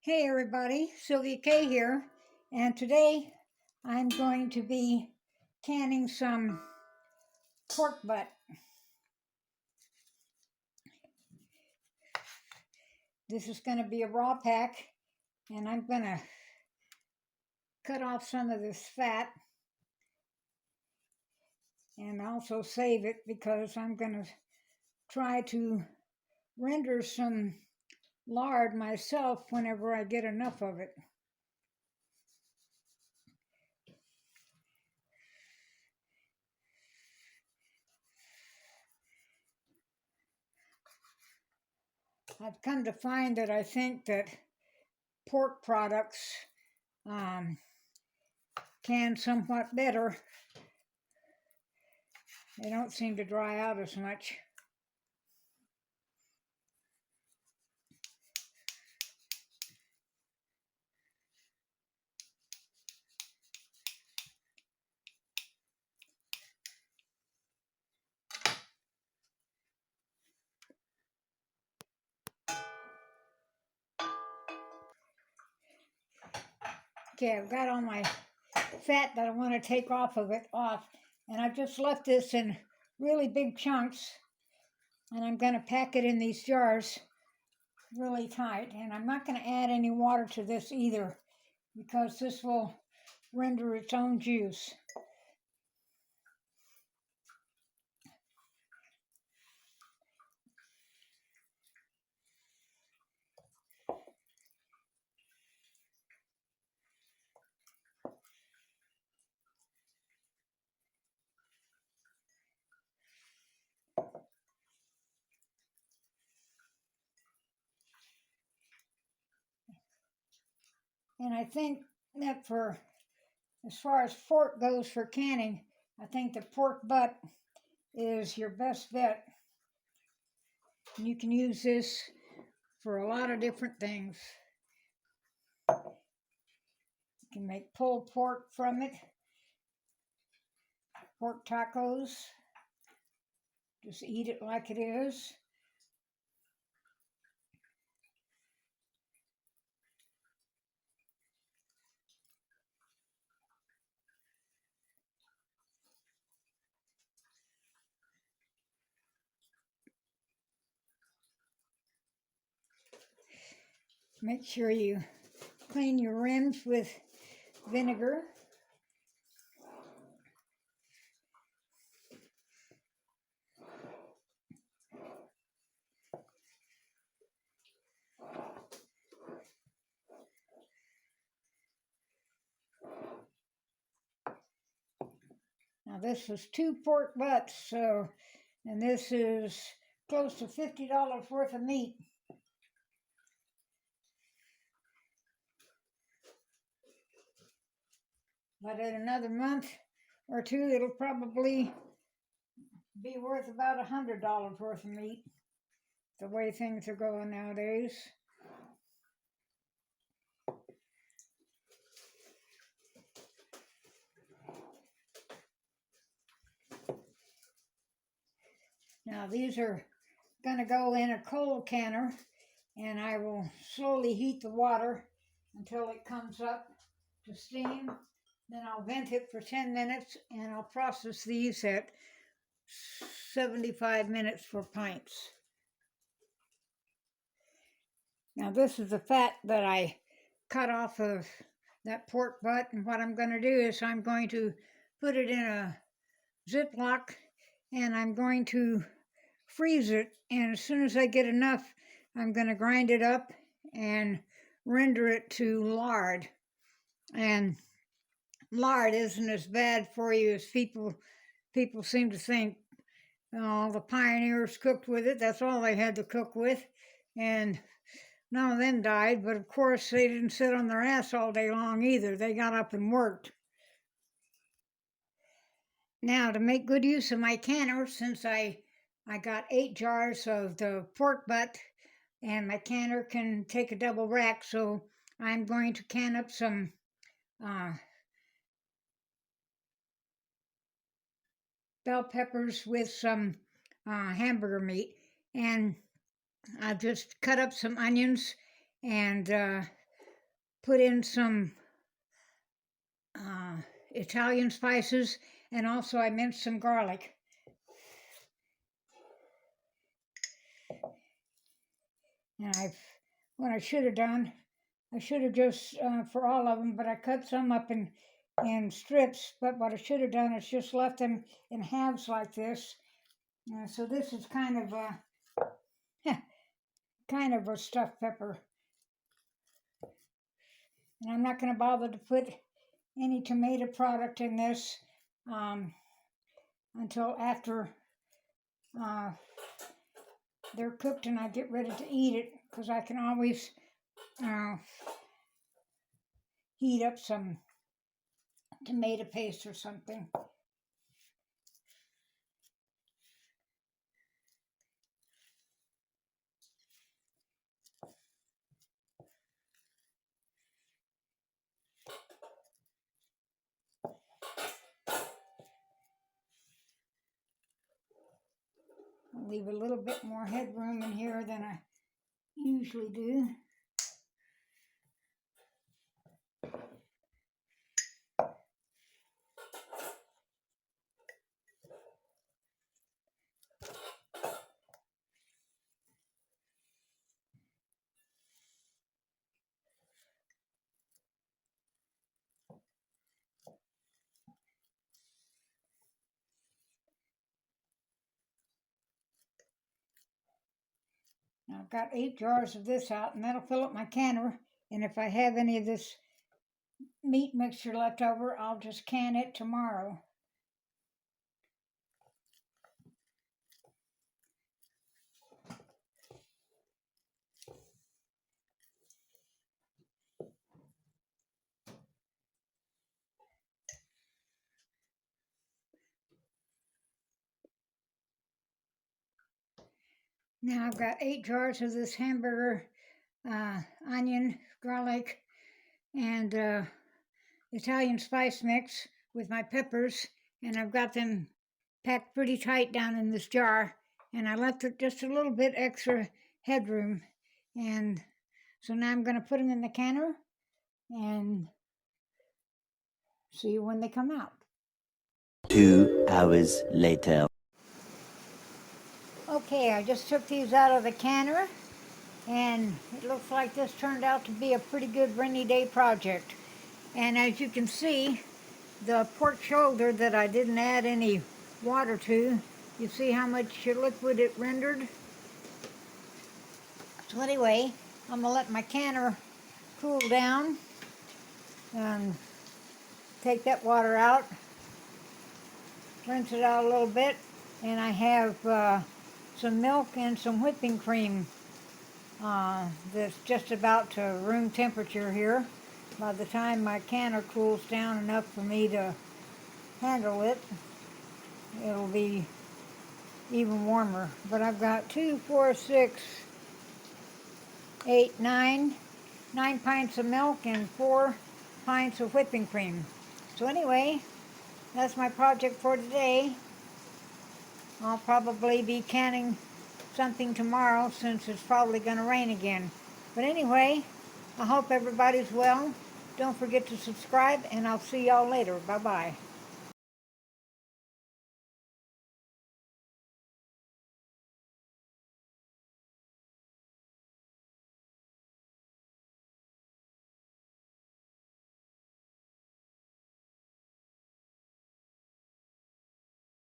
Hey everybody, Sylvia Kay here, and today I'm going to be canning some pork butt. This is going to be a raw pack, and I'm going to cut off some of this fat and also save it because I'm going to try to render some lard myself whenever I get enough of it. I've come to find that I think that pork products can somewhat better. They don't seem to dry out as much. Okay, I've got all my fat that I want to take off, and I've just left this in really big chunks, and I'm going to pack it in these jars really tight, and I'm not going to add any water to this either because this will render its own juice. And I think that as far as pork goes for canning, I think the pork butt is your best bet. And you can use this for a lot of different things. You can make pulled pork from it, pork tacos, just eat it like it is. Make sure you clean your rims with vinegar. Now this is 2 pork butts, and this is close to $50 worth of meat. But in another month or two, it'll probably be worth about $100 worth of meat, the way things are going nowadays. Now these are going to go in a cold canner, and I will slowly heat the water until it comes up to steam. Then I'll vent it for 10 minutes, and I'll process these at 75 minutes for pints. Now this is the fat that I cut off of that pork butt, and what I'm going to do is I'm going to put it in a Ziploc, and I'm going to freeze it, and as soon as I get enough, I'm going to grind it up and render it to lard. And lard isn't as bad for you as people seem to think. All the pioneers cooked with it. That's all they had to cook with, and none of them died, but of course they didn't sit on their ass all day long either. They got up and worked. Now, to make good use of my canner, since I got 8 jars of the pork butt, and my canner can take a double rack, so I'm going to can up some bell peppers with some hamburger meat, and I've just cut up some onions and put in some Italian spices, and also I minced some garlic. And what I should have done, I should have just, for all of them, but I cut some up in strips, but what I should have done is just left them in halves like this. So this is kind of a stuffed pepper. And I'm not going to bother to put any tomato product in this until after they're cooked and I get ready to eat it, because I can always heat up some tomato paste or something. I'll leave a little bit more headroom in here than I usually do. Now I've got 8 jars of this out, and that'll fill up my canner. And if I have any of this meat mixture left over, I'll just can it tomorrow. Now I've got 8 jars of this hamburger, onion, garlic, and Italian spice mix with my peppers, and I've got them packed pretty tight down in this jar, and I left it just a little bit extra headroom. And so now I'm going to put them in the canner and see when they come out. 2 hours later. Okay, I just took these out of the canner, and it looks like this turned out to be a pretty good rainy day project. And as you can see, the pork shoulder that I didn't add any water to, you see how much liquid it rendered? So anyway, I'm gonna let my canner cool down and take that water out, rinse it out a little bit, and I have some milk and some whipping cream that's just about to room temperature here. By the time my canner cools down enough for me to handle it, it'll be even warmer. But I've got 2, 4, 6, 8, 9 pints of milk and 4 pints of whipping cream. So anyway, that's my project for today. I'll probably be canning something tomorrow since it's probably going to rain again. But anyway, I hope everybody's well. Don't forget to subscribe, and I'll see y'all later. Bye-bye.